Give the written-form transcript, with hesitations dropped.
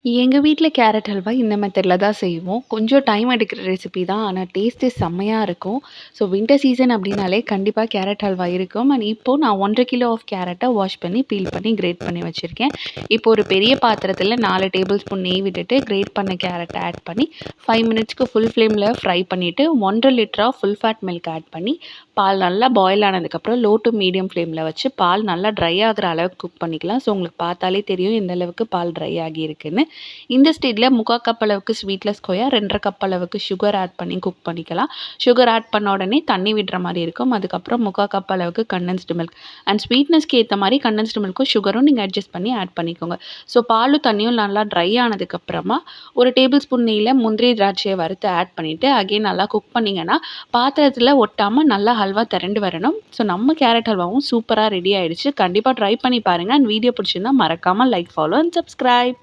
எங்க வீட்ல கேரட் ஹல்வா இந்த மெத்தட்ல தான் செய்வோம். கொஞ்சம் டைம் எடுக்கிற ரெசிபி தான். ஆனா டேஸ்ட்டு செம்மையா இருக்கும். ஸோ வின்டர் சீசன் அப்டின்னாலே கண்டிப்பா கேரட் ஹல்வா இருக்கும். அண்ட் இப்போ நான் 1 1/2 கிலோ ஆஃப் கேரட்ட வாஷ் பண்ணி, பீல் பண்ணி, கிரேட் பண்ணி வச்சிருக்கேன். இப்போ ஒரு பெரிய பாத்திரத்தில 4 டேபிள் ஸ்பூன் நெய் விட்டுட்டு, கிரேட் பண்ண கேரட்ட ஆட் பண்ணி 5 மினிட்ஸ்க்கு ஃபுல் ஃப்ளேம்ல ஃப்ரை பண்ணிட்டு, 1 1/2 லிட்டரா ஃபுல் ஃபேட் மில்க் ஆட் பண்ணி, பால் நல்லா பாயில் ஆனதுக்கப்புறம் லோ டூ மீடியம் ஃப்ளேம்ல வச்சு பால் நல்லா ட்ரை ஆகுற அளவுக்கு குக் பண்ணிக்கலாம். ஸோ உங்களுக்கு பார்த்தாலே தெரியும் எந்த அளவுக்கு பால் ட்ரை ஆகியிருக்குன்னு. இந்த ஸ்டேஜ்ல 3/4 கப் அளவுக்கு ஸ்வீட்லெஸ் கொய்யா, 2 1/2 கப் அளவுக்கு சுகர் ஆட் பண்ணி குக் பண்ணிக்கலாம். சுகர் ஆட் பண்ண உடனே தண்ணி விடுற மாரி இருக்கும். அதுக்கப்புறம் 3/4 கப் அளவுக்கு கண்டென்ஸ்டு மில்க் அண்ட் ஸ்வீட்னஸ்க்கு ஏத்த மாரி கண்டென்ஸ்டு மில்க்கும், சுகரும் நீங்க அட்ஜஸ்ட் பண்ணி ஆட் பண்ணிக்கோங்க. ஸோ பாலும் தண்ணியும் நல்லா ட்ரை ஆனதுக்கப்புறமா, 1 டேபிள் ஸ்பூன் நெய்யில முந்திரி, திராட்சைய வறுத்து ஆட் பண்ணிட்டு, அகைன் நல்லா குக் பண்ணீங்கன்னா, பாத்திரத்தில ஒட்டாம நல்லா ஹல்வா திரண்டு வரணும். ஸோ நம்ம கேரட் ஹல்வாவும் சூப்பரா ரெடி ஆயிடுச்சு. கண்டிப்பா ட்ரை பண்ணி பாருங்க. அண்ட் வீடியோ பிடிச்சிருந்தா மறக்காம லைக், ஃபாலோ அண்ட் சப்ஸ்கிரைப்.